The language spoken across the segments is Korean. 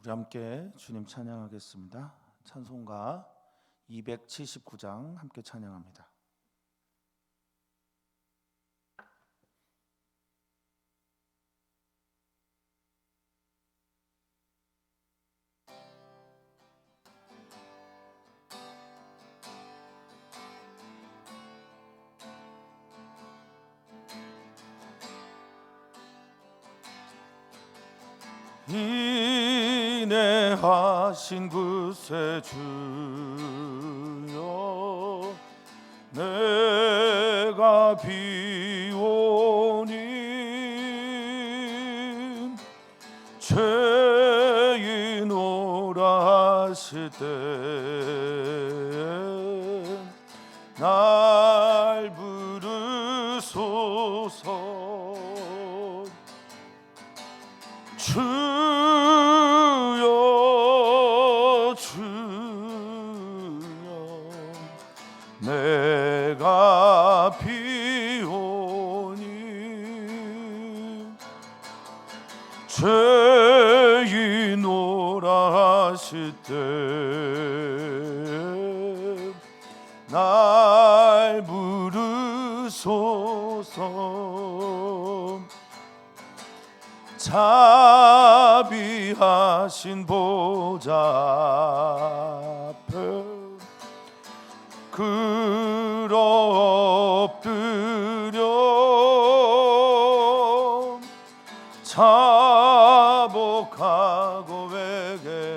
우리 함께 주님 찬양하겠습니다. 찬송가 279장 함께 찬양합니다. 인내하신 구세주여, 내가 비오니 죄인오라 하실 때 날 부르소서. 주여 주여, 내가 비오니 죄인오라 하실 때 날 부르소서. 자비하신 보좌 앞에 그러 엎드려 자복하고 회개하니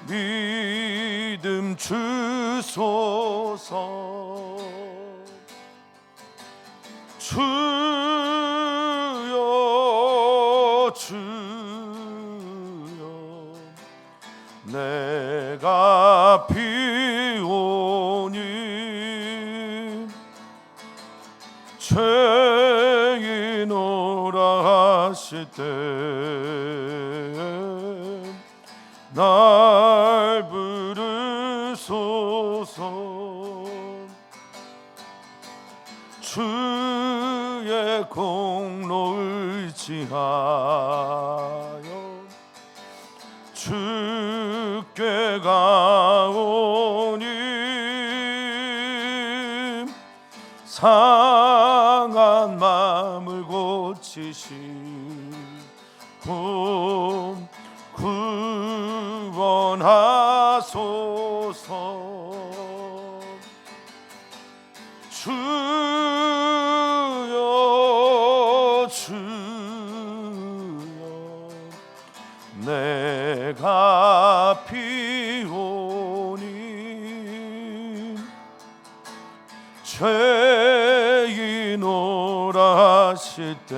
믿음 주소서. 주여 주여, 내가 비오니 죄인오라 하실 때 날 부르소서. 주의 공로를 의지하여 주께 가오니 상한 마음을 고치시고 구원하소서. 주여 주여, 내가 비오니 죄인오라 하실 때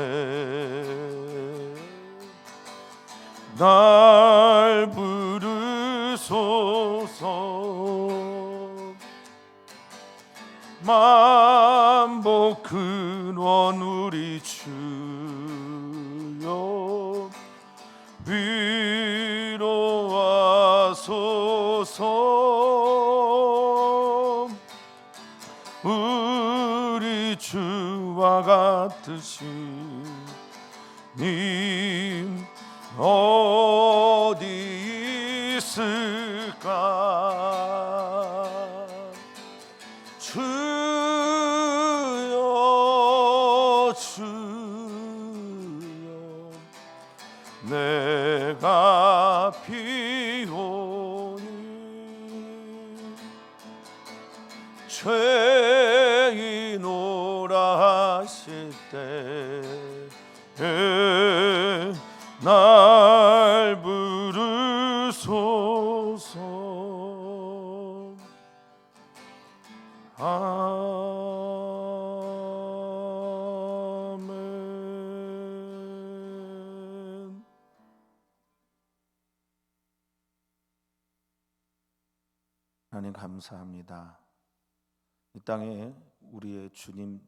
날 부르소서. 만복 근원 우리 주여, 위로하소서. 우리 주와 같으신 님 어디 있을까. 주여 주여, 내가 비오니 죄인오라 하실 때 날 부르소서. 아멘. 하나님 감사합니다. 이 땅에 우리의 주님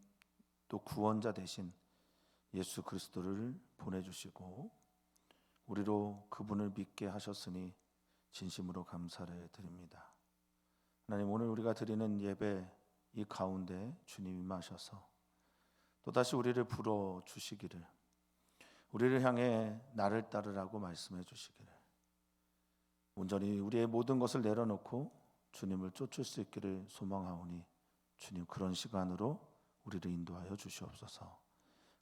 또 구원자 되신 예수 그리스도를 보내주시고 우리로 그분을 믿게 하셨으니 진심으로 감사를 드립니다. 하나님, 오늘 우리가 드리는 예배 이 가운데 주님 임하셔서 또다시 우리를 불어주시기를, 우리를 향해 나를 따르라고 말씀해 주시기를, 온전히 우리의 모든 것을 내려놓고 주님을 쫓을 수 있기를 소망하오니 주님 그런 시간으로 우리를 인도하여 주시옵소서.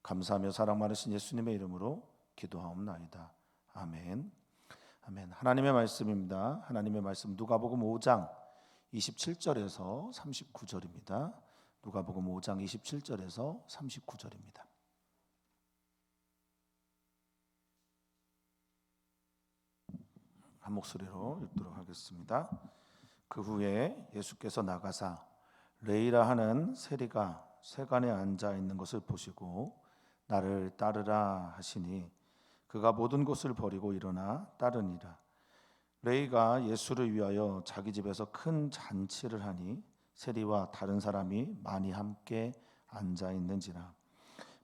감사하며 사랑 많으신 예수님의 이름으로 기도하옵나이다. 아멘. 아멘. 하나님의 말씀입니다. 하나님의 말씀 누가복음 5장 27절에서 39절입니다. 누가복음 5장 27절에서 39절입니다. 한 목소리로 읽도록 하겠습니다. 그 후에 예수께서 나가사 레이라 하는 세리가 세간에 앉아 있는 것을 보시고 나를 따르라 하시니 그가 모든 것을 버리고 일어나 따르니라. 레이가 예수를 위하여 자기 집에서 큰 잔치를 하니 세리와 다른 사람이 많이 함께 앉아 있는지라.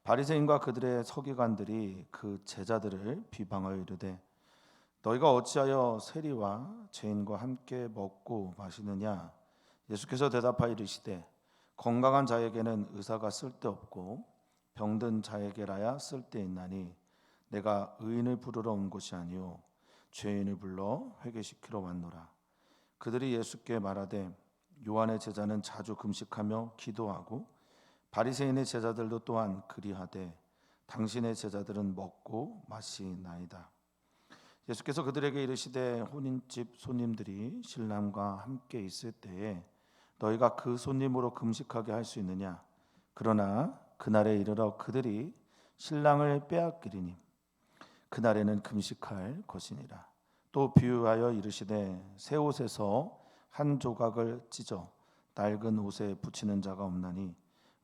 바리새인과 그들의 서기관들이 그 제자들을 비방하여 이르되 너희가 어찌하여 세리와 죄인과 함께 먹고 마시느냐? 예수께서 대답하여 이르시되 건강한 자에게는 의사가 쓸데없고 병든 자에게라야 쓸데있나니 내가 의인을 부르러 온 것이 아니요 죄인을 불러 회개시키러 왔노라. 그들이 예수께 말하되 요한의 제자는 자주 금식하며 기도하고 바리새인의 제자들도 또한 그리하되 당신의 제자들은 먹고 마시나이다. 예수께서 그들에게 이르시되 혼인집 손님들이 신랑과 함께 있을 때에 너희가 그 손님으로 금식하게 할 수 있느냐? 그러나 그날에 이르러 그들이 신랑을 빼앗기리니 그날에는 금식할 것이니라. 또 비유하여 이르시되 새 옷에서 한 조각을 찢어 낡은 옷에 붙이는 자가 없나니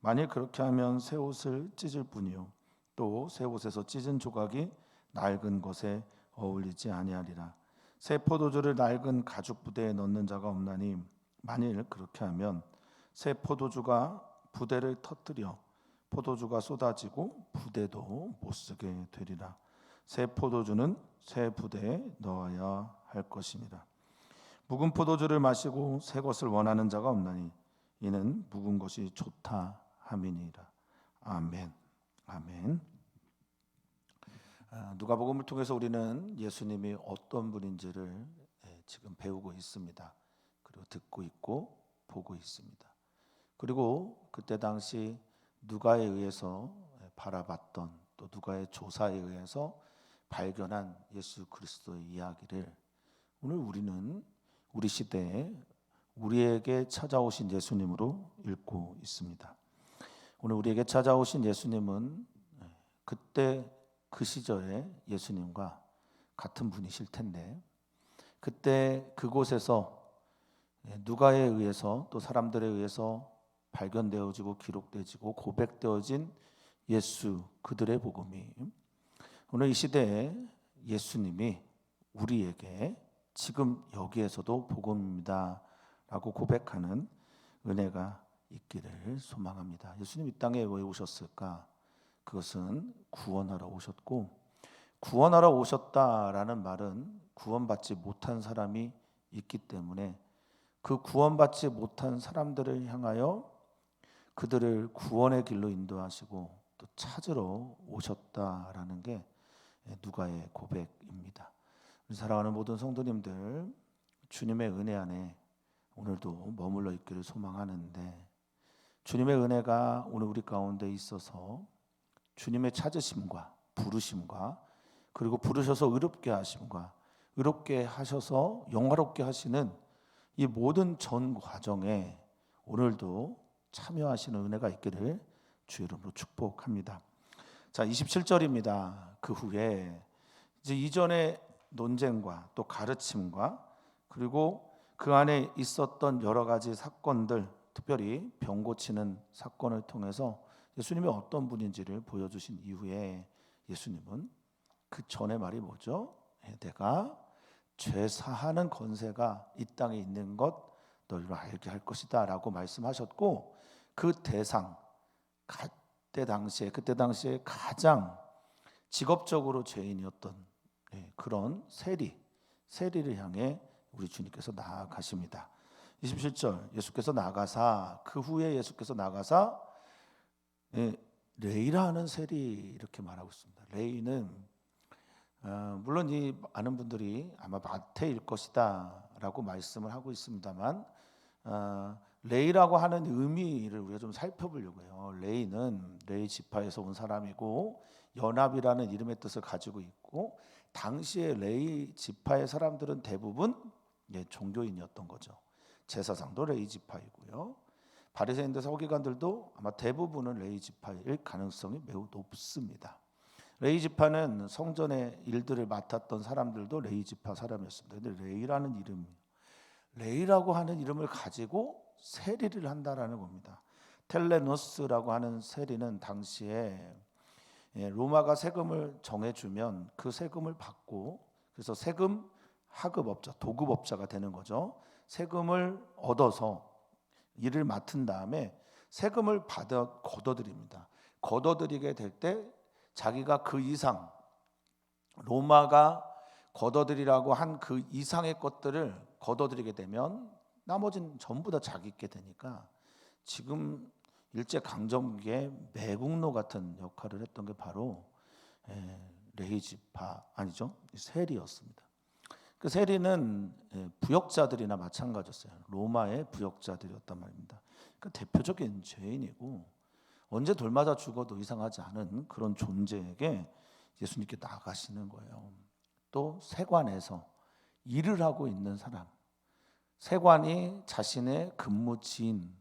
만일 그렇게 하면 새 옷을 찢을 뿐이요 또 새 옷에서 찢은 조각이 낡은 것에 어울리지 아니하리라. 새 포도주를 낡은 가죽 부대에 넣는 자가 없나니 만일 그렇게 하면 새 포도주가 부대를 터뜨려 포도주가 쏟아지고 부대도 못 쓰게 되리라. 새 포도주는 새 부대에 넣어야 할 것이니라. 묵은 포도주를 마시고 새 것을 원하는 자가 없나니 이는 묵은 것이 좋다 함이니라. 아멘. 아멘. 누가복음을 통해서 우리는 예수님이 어떤 분인지를 지금 배우고 있습니다. 그리고 듣고 있고 보고 있습니다. 그리고 그때 당시 누가에 의해서 바라봤던 또 누가의 조사에 의해서 발견한 예수 그리스도의 이야기를 오늘 우리는 우리 시대에 우리에게 찾아오신 예수님으로 읽고 있습니다. 오늘 우리에게 찾아오신 예수님은 그때 그 시절에 예수님과 같은 분이실 텐데 그때 그곳에서 누가에 의해서 또 사람들에 의해서 발견되어지고 기록되어지고 고백되어진 예수 그들의 복음이 오늘 이 시대에 예수님이 우리에게 지금 여기에서도 복음입니다 라고 고백하는 은혜가 있기를 소망합니다. 예수님 이 땅에 왜 오셨을까? 그것은 구원하러 오셨고 구원하러 오셨다라는 말은 구원받지 못한 사람이 있기 때문에 그 구원받지 못한 사람들을 향하여 그들을 구원의 길로 인도하시고 또 찾으러 오셨다라는 게 누가의 고백입니다. 우리 사랑하는 모든 성도님들 주님의 은혜 안에 오늘도 머물러 있기를 소망하는데 주님의 은혜가 오늘 우리 가운데 있어서 주님의 찾으심과 부르심과 그리고 부르셔서 의롭게 하심과 의롭게 하셔서 영화롭게 하시는 이 모든 전 과정에 오늘도 참여하시는 은혜가 있기를 주 이름으로 축복합니다. 자, 27절입니다. 그 후에 이제 이전의 논쟁과 또 가르침과 그리고 그 안에 있었던 여러 가지 사건들, 특별히 병 고치는 사건을 통해서 예수님이 어떤 분인지를 보여주신 이후에 예수님은 그 전의 말이 뭐죠? 내가 죄 사하는 권세가 이 땅에 있는 것 너희로 알게 할 것이다 라고 말씀하셨고 그 대상 그때 당시에 가장 직업적으로 죄인이었던 그런 세리를 향해 우리 주님께서 나아가십니다. 27절 예수께서 나가사 그 후에 예수께서 나가사 레이라는 셀이 이렇게 말하고 있습니다. 레이는 물론 이 많은 분들이 아마 마태일 것이다라고 말씀을 하고 있습니다만 레이라고 하는 의미를 우리가 좀 살펴보려고 해요. 레이는 레이 지파에서 온 사람이고 연합이라는 이름의 뜻을 가지고 있고 당시에 레이 지파의 사람들은 대부분 종교인이었던 거죠. 제사장도 레이 지파이고요. 바리새인들 서기관들도 아마 대부분은 레이 지파일 가능성이 매우 높습니다. 레이 지파는 성전의 일들을 맡았던 사람들도 레이 지파 사람이었습니다. 근데 레이라고 하는 이름을 가지고 세리를 한다라는 겁니다. 텔레노스라고 하는 세리는 당시에 로마가 세금을 정해주면 그 세금을 받고 그래서 세금 하급업자, 도급업자가 되는 거죠. 세금을 얻어서 일을 맡은 다음에 세금을 받아 걷어들입니다. 걷어들이게 될 때 자기가 그 이상 로마가 걷어들이라고 한 그 이상의 것들을 걷어들이게 되면 나머지는 전부 다 자기께 되니까 지금 일제 강점기에 매국노 같은 역할을 했던 게 바로 레이 지파 아니죠? 세리였습니다. 그 세리는 부역자들이나 마찬가지였어요. 로마의 부역자들이었단 말입니다. 그 대표적인 죄인이고 언제 돌맞아 죽어도 이상하지 않은 그런 존재에게 예수님께 나가시는 거예요. 또 세관에서 일을 하고 있는 사람, 세관이 자신의 근무지인,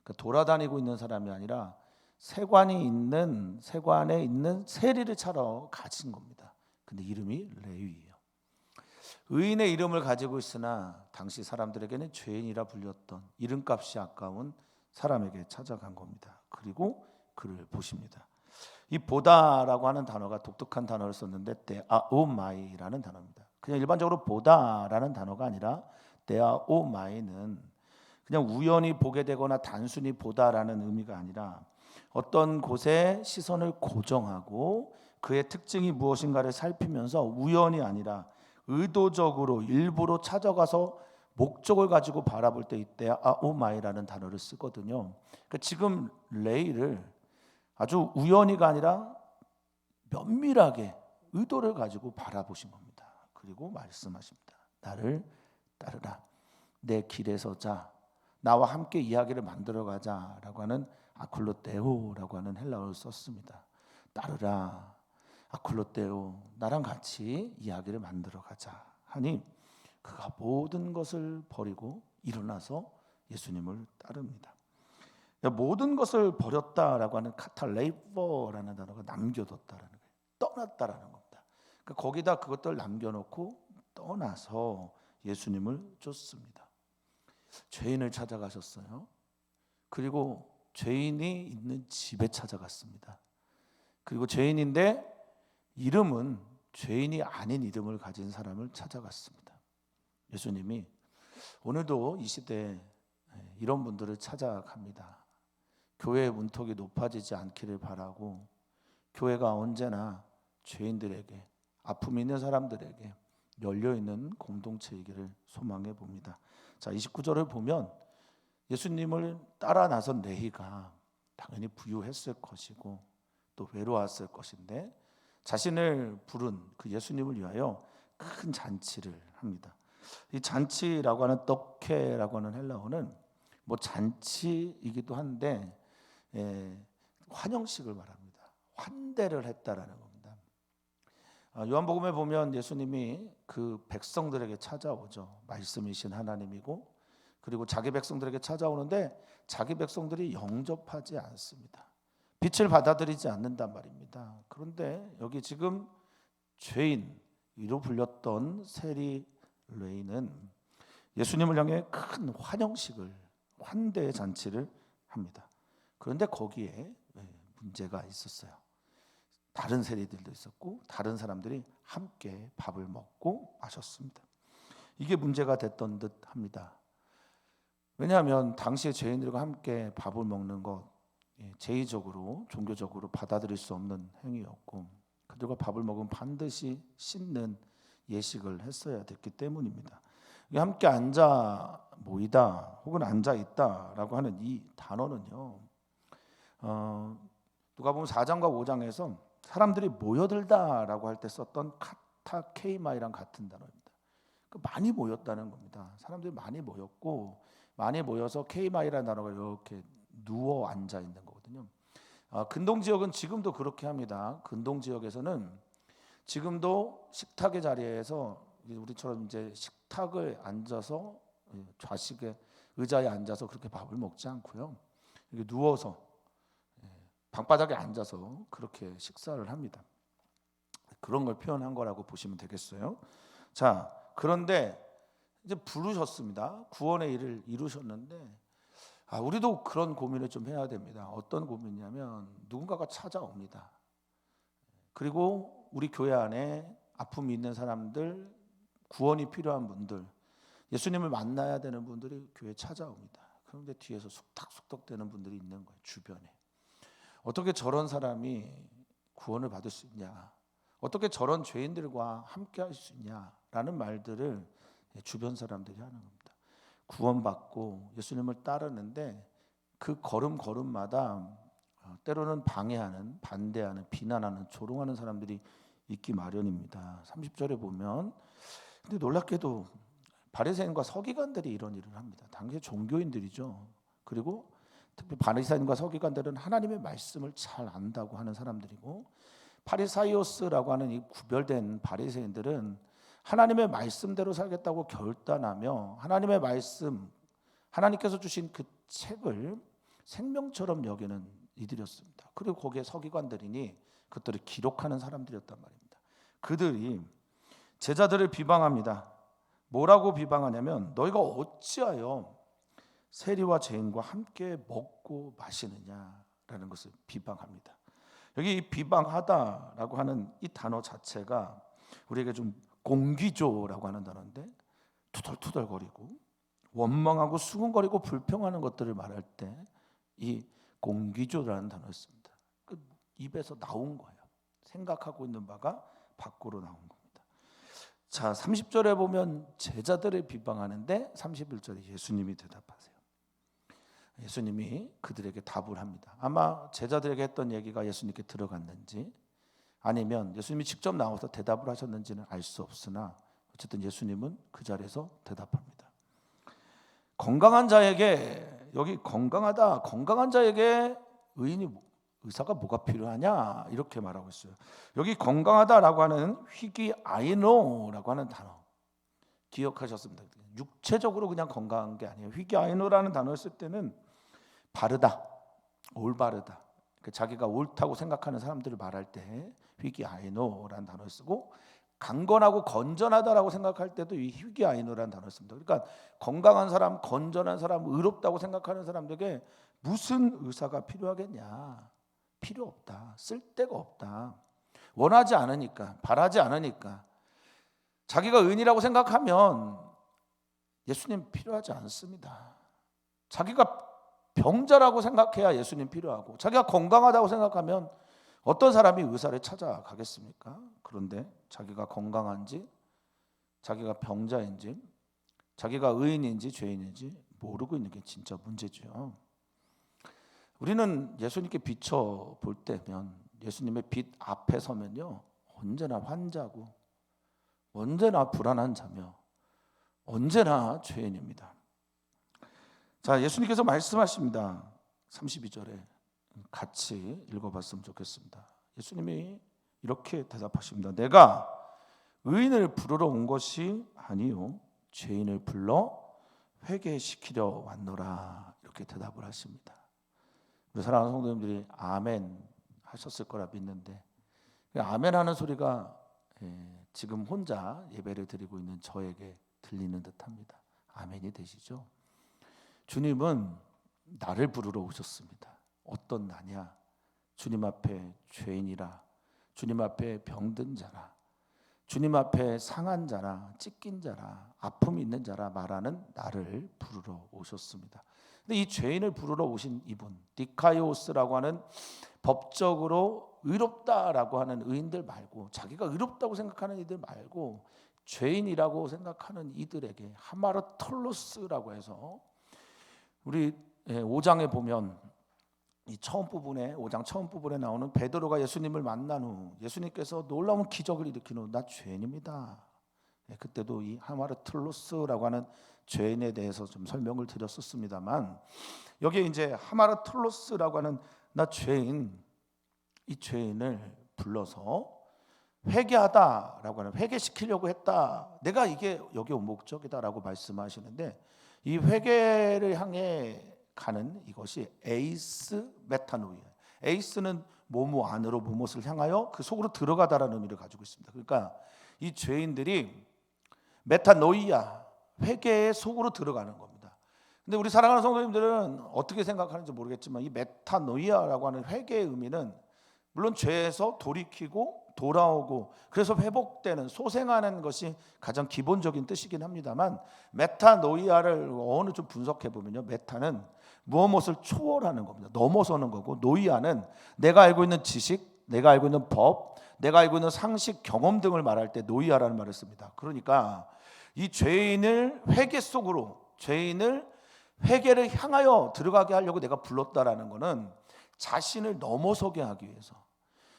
그러니까 돌아다니고 있는 사람이 아니라 세관에 있는 세리를 차러 가진 겁니다. 근데 이름이 레위예요. 의인의 이름을 가지고 있으나 당시 사람들에게는 죄인이라 불렸던 이름값이 아까운 사람에게 찾아간 겁니다. 그리고 그를 보십니다. 이 보다라고 하는 단어가 독특한 단어를 썼는데 데아오마이라는 단어입니다. 그냥 일반적으로 보다라는 단어가 아니라 데아오마이는 그냥 우연히 보게 되거나 단순히 보다라는 의미가 아니라 어떤 곳에 시선을 고정하고 그의 특징이 무엇인가를 살피면서 우연이 아니라 의도적으로 일부러 찾아가서 목적을 가지고 바라볼 때 이때 아오마이라는 단어를 쓰거든요. 그러니까 지금 레이를 아주 우연히가 아니라 면밀하게 의도를 가지고 바라보신 겁니다. 그리고 말씀하십니다. 나를 따르라. 내 길에 서자. 나와 함께 이야기를 만들어 가자라고 하는 아클로테오라고 하는 헬라어를 썼습니다. 따르라. 아클로테오. 나랑 같이 이야기를 만들어 가자 하니 그가 모든 것을 버리고 일어나서 예수님을 따릅니다. 모든 것을 버렸다라고 하는 카탈레이퍼라는 단어가 남겨뒀다라는 거예요. 떠났다라는 겁니다. 그러니까 거기다 그것들 남겨놓고 떠나서 예수님을 쫓습니다. 죄인을 찾아가셨어요. 그리고 죄인이 있는 집에 찾아갔습니다. 그리고 죄인인데 이름은 죄인이 아닌 이름을 가진 사람을 찾아갔습니다. 예수님이 오늘도 이 시대에 이런 분들을 찾아갑니다. 교회의 문턱이 높아지지 않기를 바라고 교회가 언제나 죄인들에게 아픔 있는 사람들에게 열려있는 공동체이기를 소망해 봅니다. 자, 29절을 보면 예수님을 따라 나선 레위가 당연히 부유했을 것이고 또 외로웠을 것인데 자신을 부른 그 예수님을 위하여 큰 잔치를 합니다. 이 잔치라고 하는 떡케라고 하는 헬라어는 뭐 잔치이기도 한데 환영식을 말합니다. 환대를 했다라는 겁니다. 요한복음에 보면 예수님이 그 백성들에게 찾아오죠. 말씀이신 하나님이고 그리고 자기 백성들에게 찾아오는데 자기 백성들이 영접하지 않습니다. 빛을 받아들이지 않는단 말입니다. 그런데 여기 지금 죄인으로 불렸던 세리 레이는 예수님을 향해 큰 환영식을 환대의 잔치를 합니다. 그런데 거기에 문제가 있었어요. 다른 세리들도 있었고 다른 사람들이 함께 밥을 먹고 마셨습니다. 이게 문제가 됐던 듯 합니다. 왜냐하면 당시의 죄인들과 함께 밥을 먹는 것 제의적으로 종교적으로 받아들일 수 없는 행위였고 그들과 밥을 먹으면 반드시 씻는 예식을 했어야 됐기 때문입니다. 함께 앉아 모이다 혹은 앉아 있다라고 하는 이 단어는요 누가복음 4장과 5장에서 사람들이 모여들다라고 할 때 썼던 카타케이마이랑 같은 단어입니다. 많이 모였다는 겁니다. 사람들이 많이 모였고 많이 모여서 케이마이라는 단어가 이렇게 누워 앉아 있는 거거든요. 근동 지역은 지금도 그렇게 합니다. 근동 지역에서는 지금도 식탁의 자리에서 우리처럼 이제 식탁을 앉아서 좌식에 의자에 앉아서 그렇게 밥을 먹지 않고요. 이렇게 누워서 방바닥에 앉아서 그렇게 식사를 합니다. 그런 걸 표현한 거라고 보시면 되겠어요. 자, 그런데 이제 부르셨습니다. 구원의 일을 이루셨는데 우리도 그런 고민을 좀 해야 됩니다. 어떤 고민이냐면 누군가가 찾아옵니다. 그리고 우리 교회 안에 아픔이 있는 사람들, 구원이 필요한 분들, 예수님을 만나야 되는 분들이 교회에 찾아옵니다. 그런데 뒤에서 숙닥숙닥 되는 분들이 있는 거예요. 주변에. 어떻게 저런 사람이 구원을 받을 수 있냐, 어떻게 저런 죄인들과 함께 할 수 있냐라는 말들을 주변 사람들이 하는 겁니다. 구원받고 예수님을 따르는데 그 걸음걸음마다 때로는 방해하는, 반대하는, 비난하는, 조롱하는 사람들이 있기 마련입니다. 30절에 보면, 근데 놀랍게도 바리새인과 서기관들이 이런 일을 합니다. 당시 종교인들이죠. 그리고 특히 바리새인과 서기관들은 하나님의 말씀을 잘 안다고 하는 사람들이고, 파리사이오스라고 하는 이 구별된 바리새인들은 하나님의 말씀대로 살겠다고 결단하며 하나님의 말씀, 하나님께서 주신 그 책을 생명처럼 여기는 이들이었습니다. 그리고 거기에 서기관들이니 그것들을 기록하는 사람들이었단 말입니다. 그들이 제자들을 비방합니다. 뭐라고 비방하냐면 너희가 어찌하여 세리와 죄인과 함께 먹고 마시느냐라는 것을 비방합니다. 여기 이 비방하다라고 하는 이 단어 자체가 우리에게 좀 공기조라고 하는 단어인데, 투덜투덜거리고 원망하고 수군거리고 불평하는 것들을 말할 때 이 공기조라는 단어였습니다. 그 입에서 나온 거예요. 생각하고 있는 바가 밖으로 나온 겁니다. 자, 30절에 보면 제자들을 비방하는데 31절에 예수님이 대답하세요. 예수님이 그들에게 답을 합니다. 아마 제자들에게 했던 얘기가 예수님께 들어갔는지 아니면 예수님이 직접 나와서 대답을 하셨는지는 알 수 없으나 어쨌든 예수님은 그 자리에서 대답합니다. 건강한 자에게, 여기 건강하다, 건강한 자에게 의사가 뭐가 필요하냐 이렇게 말하고 있어요. 여기 건강하다라고 하는 휘기아이노라고 하는 단어 기억하셨습니다. 육체적으로 그냥 건강한 게 아니에요. 휘기아이노라는 단어를 쓸 때는 바르다, 올바르다, 자기가 옳다고 생각하는 사람들을 말할 때 휘기아이노라는 단어를 쓰고, 강건하고 건전하다라고 생각할 때도 이 휘기아이노라는 단어를 씁니다. 그러니까 건강한 사람, 건전한 사람, 의롭다고 생각하는 사람들에게 무슨 의사가 필요하겠냐? 필요 없다. 쓸데가 없다. 원하지 않으니까, 바라지 않으니까. 자기가 의인이라고 생각하면 예수님 필요하지 않습니다. 자기가 병자라고 생각해야 예수님 필요하고, 자기가 건강하다고 생각하면 어떤 사람이 의사를 찾아가겠습니까? 그런데 자기가 건강한지, 자기가 병자인지, 자기가 의인인지 죄인인지 모르고 있는 게 진짜 문제죠. 우리는 예수님께 비춰 볼 때면, 예수님의 빛 앞에 서면요, 언제나 환자고 언제나 불안한 자며 언제나 죄인입니다. 자, 예수님께서 말씀하십니다. 32절에 같이 읽어봤으면 좋겠습니다. 예수님이 이렇게 대답하십니다. 내가 의인을 부르러 온 것이 아니요 죄인을 불러 회개시키려 왔노라. 이렇게 대답을 하십니다. 우리 사랑하는 성도님들이 아멘 하셨을 거라 믿는데, 아멘 하는 소리가 지금 혼자 예배를 드리고 있는 저에게 들리는 듯합니다. 아멘이 되시죠? 주님은 나를 부르러 오셨습니다. 어떤 나냐? 주님 앞에 죄인이라, 주님 앞에 병든 자라, 주님 앞에 상한 자라, 찢긴 자라, 아픔이 있는 자라 말하는 나를 부르러 오셨습니다. 근데 이 죄인을 부르러 오신 이분, 디카이오스라고 하는 법적으로 의롭다라고 하는 의인들 말고, 자기가 의롭다고 생각하는 이들 말고 죄인이라고 생각하는 이들에게 하마르톨로스라고 해서 우리 5장에 보면 이 처음 부분에 5장 처음 부분에 나오는 베드로가 예수님을 만난 후 예수님께서 놀라운 기적을 일으킨 후 나 죄인입니다. 그때도 이 하마르툴로스라고 하는 죄인에 대해서 좀 설명을 드렸었습니다만 여기에 이제 하마르툴로스라고 하는 나 죄인, 이 죄인을 불러서 회개하다라고 하는, 회개시키려고 했다, 내가 이게 여기 온 목적이다라고 말씀하시는데, 이 회개를 향해 가는 이것이 에이스 메타노이아, 에이스는 뭐뭐 안으로 무엇을 향하여 그 속으로 들어가다라는 의미를 가지고 있습니다. 그러니까 이 죄인들이 메타노이아, 회개의 속으로 들어가는 겁니다. 근데 우리 사랑하는 성도님들은 어떻게 생각하는지 모르겠지만 이 메타노이아라고 하는 회개의 의미는 물론 죄에서 돌이키고 돌아오고 그래서 회복되는, 소생하는 것이 가장 기본적인 뜻이긴 합니다만, 메타노이아를 어느 좀 분석해 보면요, 메타는 무엇을 초월하는 겁니다. 넘어서는 거고, 노이아는 내가 알고 있는 지식, 내가 알고 있는 법, 내가 알고 있는 상식, 경험 등을 말할 때 노이아라는 말을 씁니다. 그러니까 이 죄인을 회개 속으로, 죄인을 회개를 향하여 들어가게 하려고 내가 불렀다라는 것은 자신을 넘어서게 하기 위해서,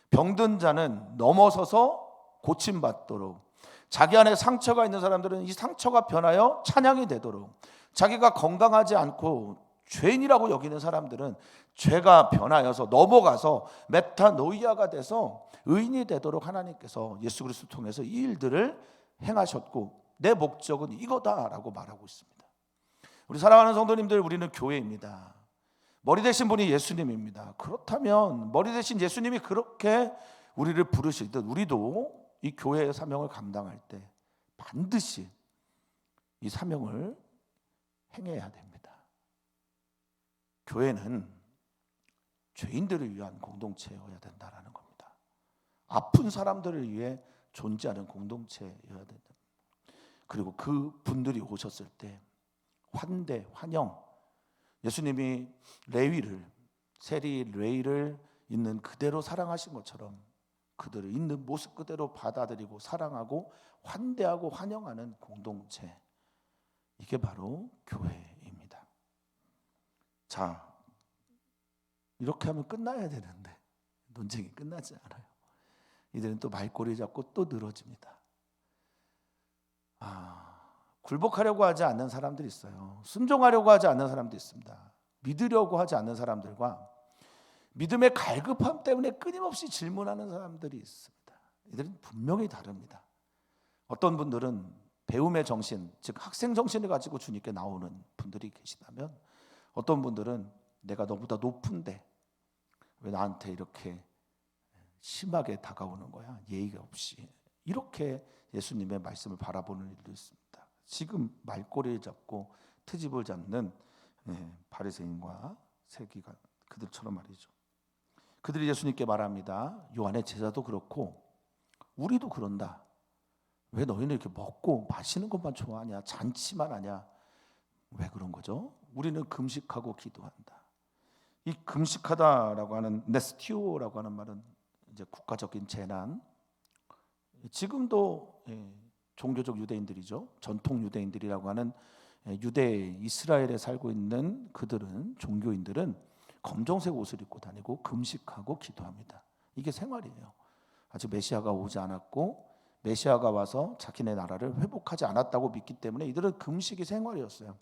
병든 자는 넘어서서 고침받도록, 자기 안에 상처가 있는 사람들은 이 상처가 변하여 찬양이 되도록, 자기가 건강하지 않고 죄인이라고 여기는 사람들은 죄가 변하여서 넘어가서 메타노이아가 돼서 의인이 되도록 하나님께서 예수 그리스도 통해서 이 일들을 행하셨고 내 목적은 이거다라고 말하고 있습니다. 우리 사랑하는 성도님들, 우리는 교회입니다. 머리 되신 분이 예수님입니다. 그렇다면 머리 되신 예수님이 그렇게 우리를 부르시듯 우리도 이 교회의 사명을 감당할 때 반드시 이 사명을 행해야 됩니다. 교회는 죄인들을 위한 공동체여야 된다는 겁니다. 아픈 사람들을 위해 존재하는 공동체여야 된다. 그리고 그 분들이 오셨을 때 환대, 환영, 예수님이 레위를, 세리 레위를 있는 그대로 사랑하신 것처럼 그들을 있는 모습 그대로 받아들이고 사랑하고 환대하고 환영하는 공동체, 이게 바로 교회입니다. 자, 이렇게 하면 끝나야 되는데 논쟁이 끝나지 않아요. 이들은 또 말꼬리 잡고 또 늘어집니다. 굴복하려고 하지 않는 사람들이 있어요. 순종하려고 하지 않는 사람도 있습니다. 믿으려고 하지 않는 사람들과 믿음의 갈급함 때문에 끊임없이 질문하는 사람들이 있습니다. 이들은 분명히 다릅니다. 어떤 분들은 배움의 정신, 즉 학생 정신을 가지고 주님께 나오는 분들이 계시다면, 어떤 분들은 내가 너보다 높은데 왜 나한테 이렇게 심하게 다가오는 거야, 예의가 없이, 이렇게 예수님의 말씀을 바라보는 일도 있습니다. 지금 말꼬리를 잡고 트집을 잡는 바리새인과 세기가 그들처럼 말이죠. 그들이 예수님께 말합니다. 요한의 제자도 그렇고 우리도 그런다. 왜 너희는 이렇게 먹고 마시는 것만 좋아하냐, 잔치만 하냐, 왜 그런 거죠? 우리는 금식하고 기도한다. 이 금식하다라고 하는, 네스티오라고 하는 말은 이제 국가적인 재난, 지금도 종교적 유대인들이죠. 전통 유대인들이라고 하는 유대 이스라엘에 살고 있는 그들은, 종교인들은 검정색 옷을 입고 다니고 금식하고 기도합니다. 이게 생활이에요. 아직 메시아가 오지 않았고 메시아가 와서 자기네 나라를 회복하지 않았다고 믿기 때문에 이들은 금식이 생활이었어요.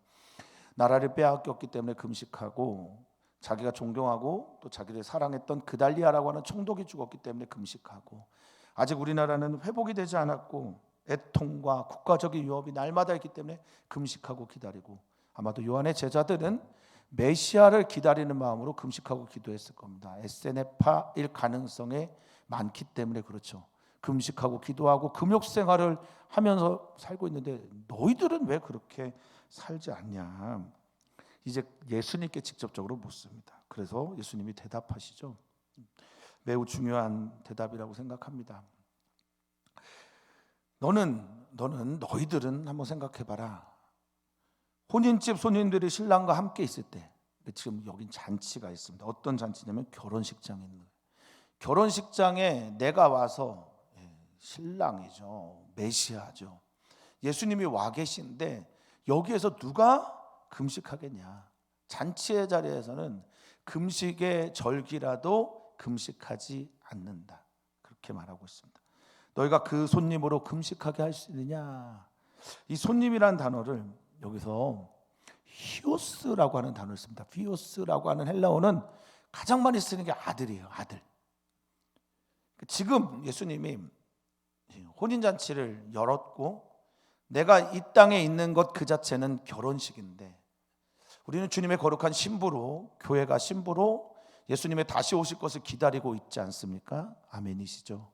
나라를 빼앗겼기 때문에 금식하고, 자기가 존경하고 또 자기를 사랑했던 그달리아라고 하는 총독이 죽었기 때문에 금식하고, 아직 우리나라는 회복이 되지 않았고 애통과 국가적인 위협이 날마다 있기 때문에 금식하고 기다리고, 아마도 요한의 제자들은 메시아를 기다리는 마음으로 금식하고 기도했을 겁니다. 에세네파일 가능성이 많기 때문에 그렇죠. 금식하고 기도하고 금욕 생활을 하면서 살고 있는데 너희들은 왜 그렇게 살지 않냐, 이제 예수님께 직접적으로 묻습니다. 그래서 예수님이 대답하시죠. 매우 중요한 대답이라고 생각합니다. 너희들은 한번 생각해봐라. 혼인집 손님들이 신랑과 함께 있을 때, 지금 여긴 잔치가 있습니다. 어떤 잔치냐면 결혼식장에 있는 거예요. 결혼식장에 내가 와서, 신랑이죠, 메시아죠, 예수님이 와 계신데 여기에서 누가 금식하겠냐. 잔치의 자리에서는 금식의 절기라도 금식하지 않는다. 그렇게 말하고 있습니다. 너희가 그 손님으로 금식하게 할 수 있느냐? 이 손님이라는 단어를 여기서 히오스라고 하는 단어를 씁니다. 히오스라고 하는 헬라어는 가장 많이 쓰는 게 아들이에요. 아들. 지금 예수님이 혼인잔치를 열었고 내가 이 땅에 있는 것 그 자체는 결혼식인데 우리는 주님의 거룩한 신부로, 교회가 신부로 예수님의 다시 오실 것을 기다리고 있지 않습니까? 아멘이시죠.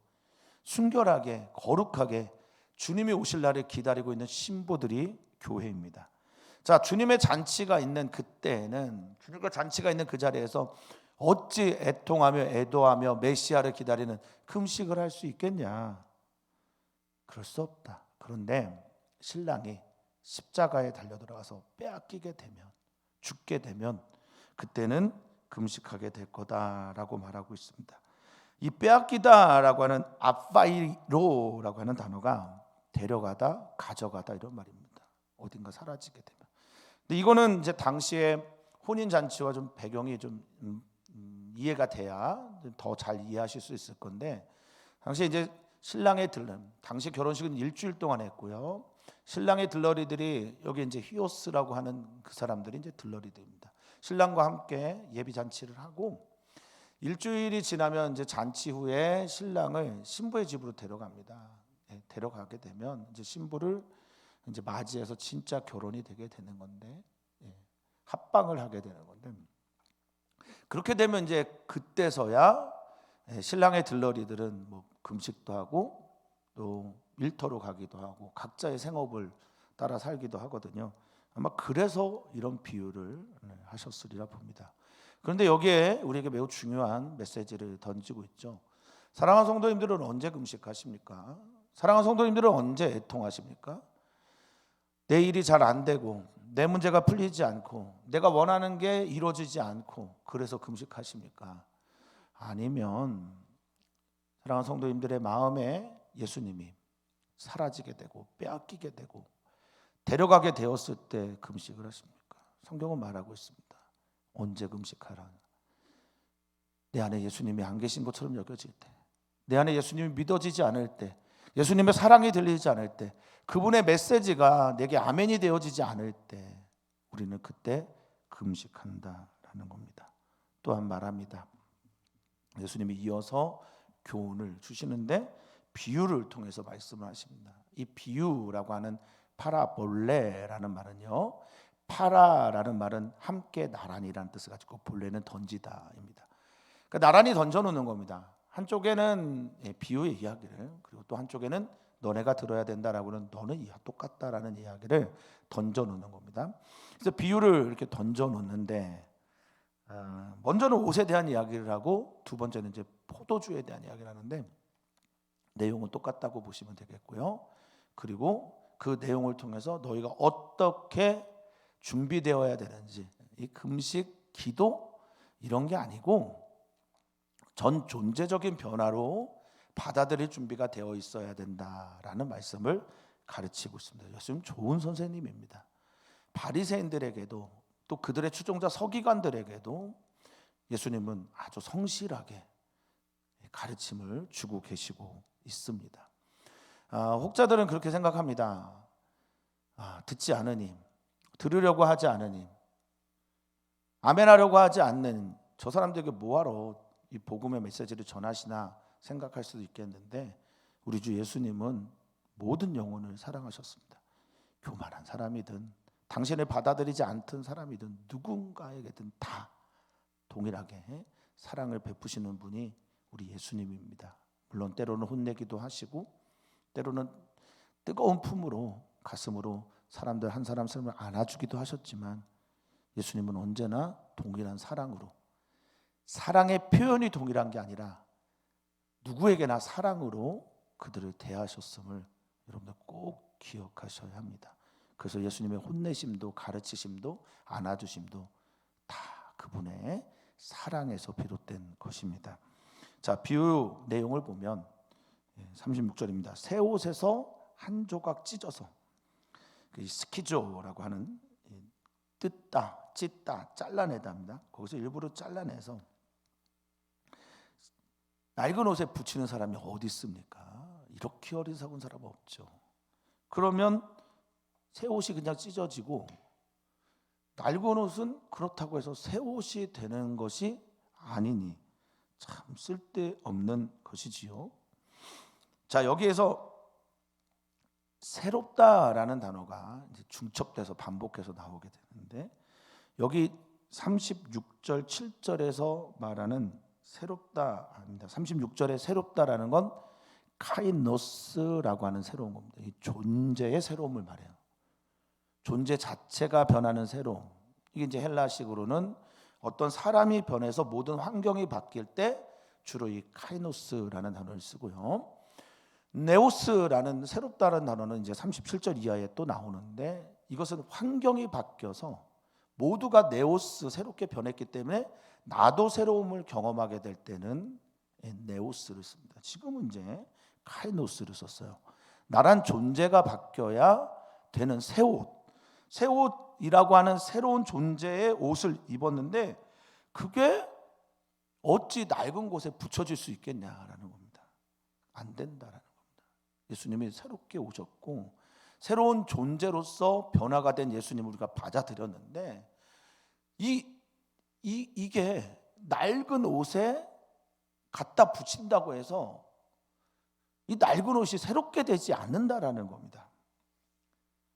순결하게 거룩하게 주님이 오실 날을 기다리고 있는 신부들이 교회입니다. 자, 주님의 잔치가 있는 그때에는, 주님과 잔치가 있는 그 자리에서 어찌 애통하며 애도하며 메시아를 기다리는 금식을 할 수 있겠냐? 그럴 수 없다. 그런데 신랑이 십자가에 달려 들어가서 빼앗기게 되면, 죽게 되면 그때는 금식하게 될 거다라고 말하고 있습니다. 이 빼앗기다라고 하는 아파이로라고 하는 단어가 데려가다, 가져가다 이런 말입니다. 어딘가 사라지게 되면. 근데 이거는 이제 당시에 혼인 잔치와 좀 배경이 좀 이해가 돼야 더 잘 이해하실 수 있을 건데, 당시에 이제 신랑의 들름, 당시 결혼식은 일주일 동안 했고요. 신랑의 들러리들이 여기 이제 히오스라고 하는 그 사람들이 이제 들러리들입니다. 신랑과 함께 예비 잔치를 하고 일주일이 지나면 이제 잔치 후에 신랑을 신부의 집으로 데려갑니다. 데려가게 되면 이제 신부를 이제 맞이해서 진짜 결혼이 되게 되는 건데, 합방을 하게 되는 건데, 그렇게 되면 이제 그때서야 신랑의 들러리들은 뭐 금식도 하고 또 일터로 가기도 하고 각자의 생업을 따라 살기도 하거든요. 아마 그래서 이런 비유를 하셨으리라 봅니다. 그런데 여기에 우리에게 매우 중요한 메시지를 던지고 있죠. 사랑하는 성도님들은 언제 금식하십니까? 사랑하는 성도님들은 언제 애통하십니까? 내 일이 잘 안 되고 내 문제가 풀리지 않고 내가 원하는 게 이루어지지 않고 그래서 금식하십니까? 아니면 사랑하는 성도님들의 마음에 예수님이 사라지게 되고 빼앗기게 되고 데려가게 되었을 때 금식을 하십니까? 성경은 말하고 있습니다. 언제 금식하라? 내 안에 예수님이 안 계신 것처럼 여겨질 때, 내 안에 예수님이 믿어지지 않을 때, 예수님의 사랑이 들리지 않을 때, 그분의 메시지가 내게 아멘이 되어지지 않을 때 우리는 그때 금식한다라는 겁니다. 또한 말합니다. 예수님이 이어서 교훈을 주시는데 비유를 통해서 말씀을 하십니다. 이 비유라고 하는 파라볼레라는 말은요, 파라라는 말은 함께 나란히라는 뜻을 가지고 볼레는 던지다입니다. 그러니까 나란히 던져놓는 겁니다. 한쪽에는 비유의 이야기를, 그리고 또 한쪽에는 너네가 들어야 된다라고는 너는 이야 똑같다라는 이야기를 던져놓는 겁니다. 그래서 비유를 이렇게 던져놓는데 먼저는 옷에 대한 이야기를 하고 두 번째는 이제 포도주에 대한 이야기를 하는데 내용은 똑같다고 보시면 되겠고요. 그리고 그 내용을 통해서 너희가 어떻게 준비되어야 되는지, 이 금식, 기도 이런 게 아니고 전 존재적인 변화로 받아들일 준비가 되어 있어야 된다라는 말씀을 가르치고 있습니다. 예수님 좋은 선생님입니다. 바리새인들에게도 또 그들의 추종자 서기관들에게도 예수님은 아주 성실하게 가르침을 주고 계시고 있습니다. 혹자들은 그렇게 생각합니다. 듣지 않으니, 들으려고 하지 않으니, 아멘하려고 하지 않는 저 사람들에게 뭐하러 이 복음의 메시지를 전하시나 생각할 수도 있겠는데, 우리 주 예수님은 모든 영혼을 사랑하셨습니다. 교만한 사람이든 당신을 받아들이지 않던 사람이든 누군가에게든 다 동일하게 사랑을 베푸시는 분이 우리 예수님입니다. 물론 때로는 혼내기도 하시고 때로는 뜨거운 품으로, 가슴으로 사람들 한 사람 삶을 안아주기도 하셨지만 예수님은 언제나 동일한 사랑으로, 사랑의 표현이 동일한 게 아니라 누구에게나 사랑으로 그들을 대하셨음을 여러분들 꼭 기억하셔야 합니다. 그래서 예수님의 혼내심도 가르치심도 안아주심도 다 그분의 사랑에서 비롯된 것입니다. 자, 비유 내용을 보면 36절입니다. 새 옷에서 한 조각 찢어서, 스키조라고 하는 뜯다, 찢다, 잘라내답니다. 거기서 일부러 잘라내서 낡은 옷에 붙이는 사람이 어디 있습니까? 이렇게 어리석은 사람 없죠. 그러면 새 옷이 그냥 찢어지고, 낡은 옷은 그렇다고 해서 새 옷이 되는 것이 아니니 참 쓸데없는 것이지요. 자, 여기에서 새롭다라는 단어가 이제 중첩돼서 반복해서 나오게 되는데, 여기 36절 7절에서 말하는 새롭다 합니다. 36절에 새롭다라는 건 카이노스라고 하는 새로운 겁니다. 이 존재의 새로움을 말해요. 존재 자체가 변하는 새로움. 이게 이제 헬라식으로는 어떤 사람이 변해서 모든 환경이 바뀔 때 주로 이 카이노스라는 단어를 쓰고요. 네오스라는 새롭다라는 단어는 이제 37절 이하에 또 나오는데, 이것은 환경이 바뀌어서 모두가 네오스 새롭게 변했기 때문에 나도 새로움을 경험하게 될 때는 네오스를 씁니다. 지금은 이제 카이노스를 썼어요. 나란 존재가 바뀌어야 되는 새 옷. 새 옷이라고 하는 새로운 존재의 옷을 입었는데, 그게 어찌 낡은 곳에 붙여질 수 있겠냐라는 겁니다. 안 된다라는 겁니다. 예수님이 새롭게 오셨고 새로운 존재로서 변화가 된 예수님을 우리가 받아들였는데, 이게 낡은 옷에 갖다 붙인다고 해서 이 낡은 옷이 새롭게 되지 않는다라는 겁니다.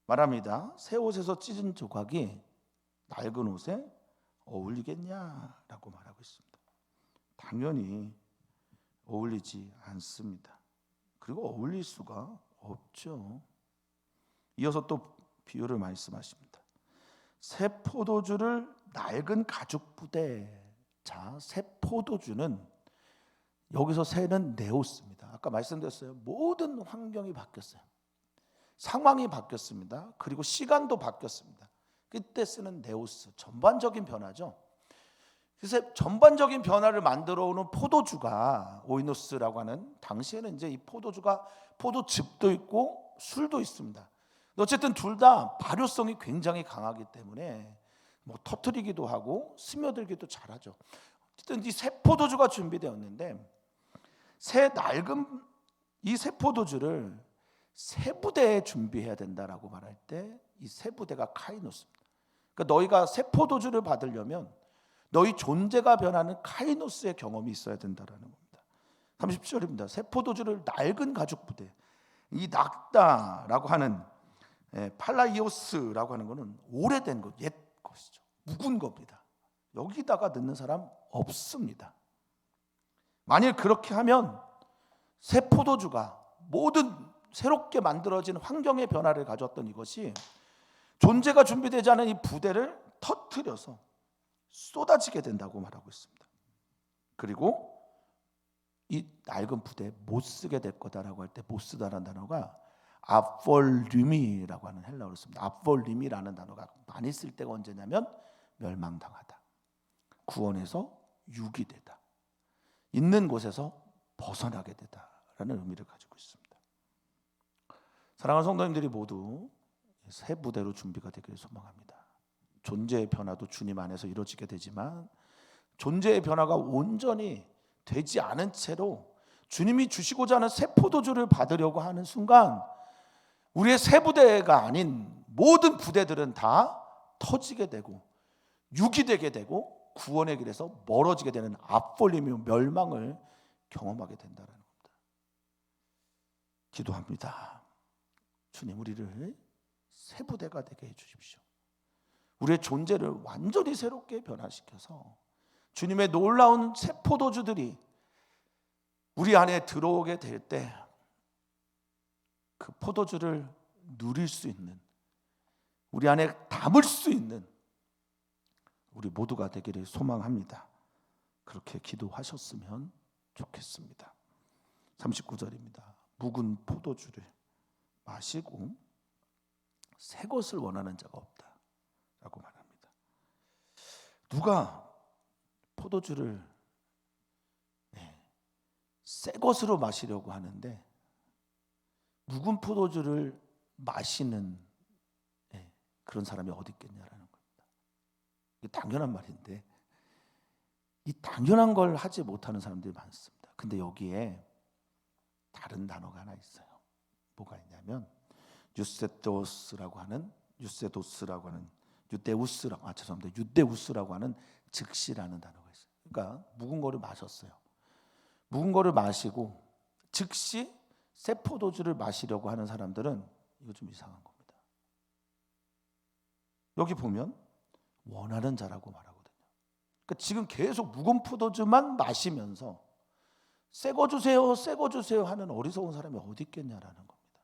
말합니다. 새 옷에서 찢은 조각이 낡은 옷에 어울리겠냐라고 말하고 있습니다. 당연히 어울리지 않습니다. 그리고 어울릴 수가 없죠. 이어서 또 비유를 말씀하십니다. 새 포도주를 낡은 가죽 부대. 자, 새 포도주는, 여기서 새는 네오스입니다. 아까 말씀드렸어요. 모든 환경이 바뀌었어요. 상황이 바뀌었습니다. 그리고 시간도 바뀌었습니다. 그때 쓰는 네오스, 전반적인 변화죠. 그래서 전반적인 변화를 만들어 오는 포도주가 오이노스라고 하는, 당시에는 이제 이 포도주가 포도즙도 있고 술도 있습니다. 어쨌든 둘 다 발효성이 굉장히 강하기 때문에 뭐 터트리기도 하고 스며들기도 잘하죠. 어쨌든 이 새 포도주가 준비되었는데, 새 낡은 이 새 포도주를 새 부대에 준비해야 된다라고 말할 때, 이 새 부대가 카이노스입니다. 그러니까 너희가 새 포도주를 받으려면 너희 존재가 변하는 카이노스의 경험이 있어야 된다라는 겁니다. 30절입니다. 새 포도주를 낡은 가죽 부대. 이 낡다라고 하는 팔라이오스라고 하는 것은 오래된 것, 옛 것이죠. 묵은 겁니다. 여기다가 넣는 사람 없습니다. 만일 그렇게 하면 새 포도주가 모든 새롭게 만들어진 환경의 변화를 가져왔던 이것이 존재가 준비되지 않은 이 부대를 터뜨려서 쏟아지게 된다고 말하고 있습니다. 그리고 이 낡은 부대 못 쓰게 될 거다라고 할 때 못 쓰다라는 단어가 아폴리미라고 하는 헬라어로 씁니다. 아폴리미라는 단어가 많이 쓸 때가 언제냐면 멸망당하다, 구원에서 유기되다, 있는 곳에서 벗어나게 되다라는 의미를 가지고 있습니다. 사랑하는 성도님들이 모두 새 부대로 준비가 되기를 소망합니다. 존재의 변화도 주님 안에서 이루어지게 되지만, 존재의 변화가 온전히 되지 않은 채로 주님이 주시고자 하는 새 포도주를 받으려고 하는 순간, 우리의 새 부대가 아닌 모든 부대들은 다 터지게 되고 유기되게 되고 구원의 길에서 멀어지게 되는 앞벌림이며 멸망을 경험하게 된다는 겁니다. 기도합니다. 주님, 우리를 새 부대가 되게 해주십시오. 우리의 존재를 완전히 새롭게 변화시켜서 주님의 놀라운 새 포도주들이 우리 안에 들어오게 될 때 그 포도주를 누릴 수 있는, 우리 안에 담을 수 있는 우리 모두가 되기를 소망합니다. 그렇게 기도하셨으면 좋겠습니다. 39절입니다. 묵은 포도주를 마시고 새 것을 원하는 자가 없다 라고 말합니다. 누가 포도주를 새 것으로 마시려고 하는데 묵은 포도주를 마시는 그런 사람이 어디 있겠냐라는 겁니다. 이게 당연한 말인데 이 당연한 걸 하지 못하는 사람들이 많습니다. 근데 여기에 다른 단어가 하나 있어요. 뭐가 있냐면 유세도스라고 하는 유데우스라고 하는 즉시라는 단어가 있어요. 그러니까 묵은 거를 마셨어요. 묵은 거를 마시고 즉시 새 포도주를 마시려고 하는 사람들은 이거 좀 이상한 겁니다. 여기 보면 원하는 자라고 말하거든요. 그러니까 지금 계속 묵은 포도주만 마시면서 새 거 주세요, 새 거 주세요 하는 어리석은 사람이 어디 있겠냐라는 겁니다.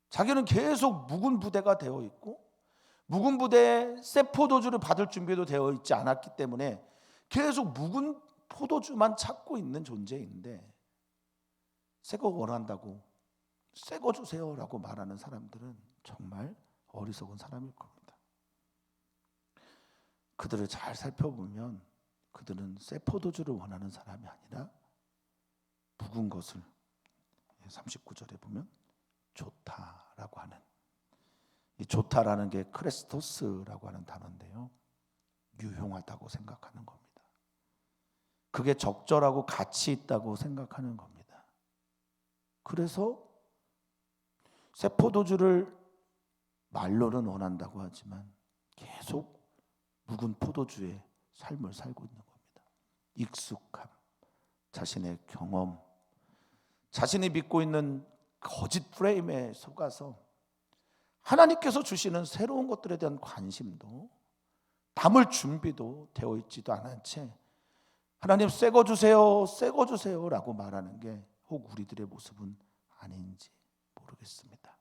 자기는 계속 묵은 부대가 되어 있고 묵은 부대에 새 포도주를 받을 준비도 되어 있지 않았기 때문에 계속 묵은 포도주만 찾고 있는 존재인데 새 거 원한다고 새 거 주세요라고 말하는 사람들은 정말 어리석은 사람일 겁니다. 그들을 잘 살펴보면 그들은 새 포도주를 원하는 사람이 아니라 묵은 것을 39절에 보면 좋다라고 하는, 이 좋다라는 게 크레스토스라고 하는 단어인데요, 유용하다고 생각하는 겁니다. 그게 적절하고 가치 있다고 생각하는 겁니다. 그래서 새 포도주를 말로는 원한다고 하지만 계속 묵은 포도주의 삶을 살고 있는 겁니다. 익숙함, 자신의 경험, 자신이 믿고 있는 거짓 프레임에 속아서 하나님께서 주시는 새로운 것들에 대한 관심도 담을 준비도 되어 있지도 않은 채 하나님 새 거 주세요, 새 거 주세요라고 말하는 게 혹 우리들의 모습은 아닌지 모르겠습니다.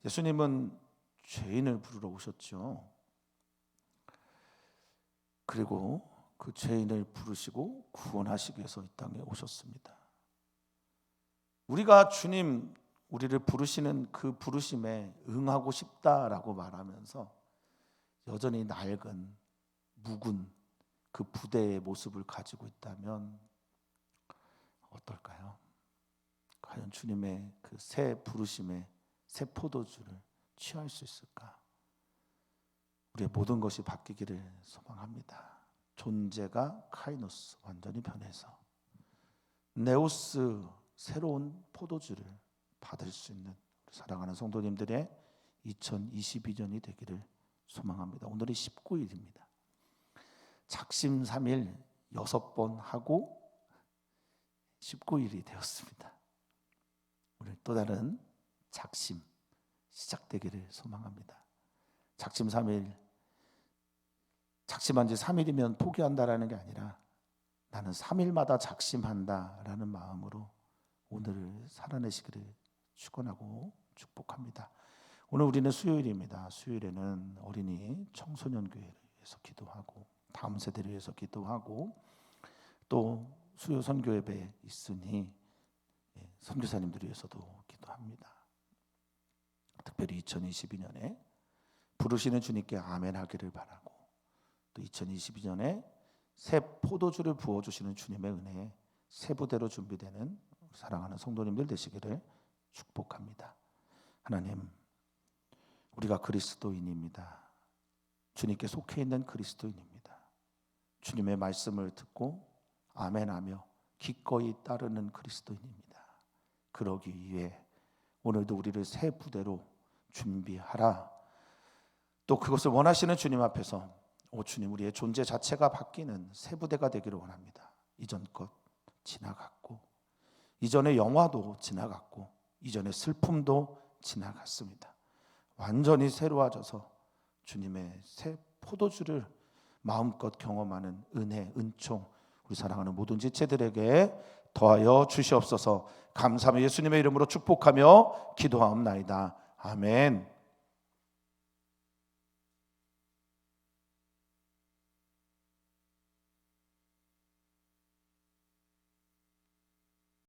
예수님은 죄인을 부르러 오셨죠. 그리고 그 죄인을 부르시고 구원하시기 위해서 이 땅에 오셨습니다. 우리가 주님, 우리를 부르시는 그 부르심에 응하고 싶다라고 말하면서 여전히 낡은 묵은 그 부대의 모습을 가지고 있다면 어떨까요? 과연 주님의 그 새 부르심의 새 포도주를 취할 수 있을까? 우리의 모든 것이 바뀌기를 소망합니다. 존재가 카이노스 완전히 변해서 네오스 새로운 포도주를 받을 수 있는 사랑하는 성도님들의 2022년이 되기를 소망합니다. 오늘이 19일입니다. 작심삼일 6번 하고 19일이 되었습니다. 오늘 또 다른 작심 시작되기를 소망합니다. 작심삼일, 작심한 지 3일이면 포기한다라는 게 아니라 나는 3일마다 작심한다라는 마음으로 오늘을 살아내시기를 축원하고 축복합니다. 오늘 우리는 수요일입니다. 수요일에는 어린이 청소년 교회를 위해서 기도하고 다음 세대를 위해서 기도하고 또 수요 선교 예배 있으니 선교사님들을 위해서도 기도합니다. 특별히 2022년에 부르시는 주님께 아멘 하기를 바라고 또 2022년에 새 포도주를 부어주시는 주님의 은혜에 새 부대로 준비되는 사랑하는 성도님들 되시기를 축복합니다. 하나님, 우리가 그리스도인입니다. 주님께 속해 있는 그리스도인입니다. 주님의 말씀을 듣고 아멘하며 기꺼이 따르는 그리스도인입니다. 그러기 위해 오늘도 우리를 새 부대로 준비하라. 또 그것을 원하시는 주님 앞에서 오 주님, 우리의 존재 자체가 바뀌는 새 부대가 되기를 원합니다. 이전 것 지나갔고 이전의 영화도 지나갔고 이전의 슬픔도 지나갔습니다. 완전히 새로워져서 주님의 새 포도주를 마음껏 경험하는 은혜, 은총 우리 사랑하는 모든 지체들에게 더하여 주시옵소서. 감사하며 예수님의 이름으로 축복하며 기도하옵나이다. 아멘.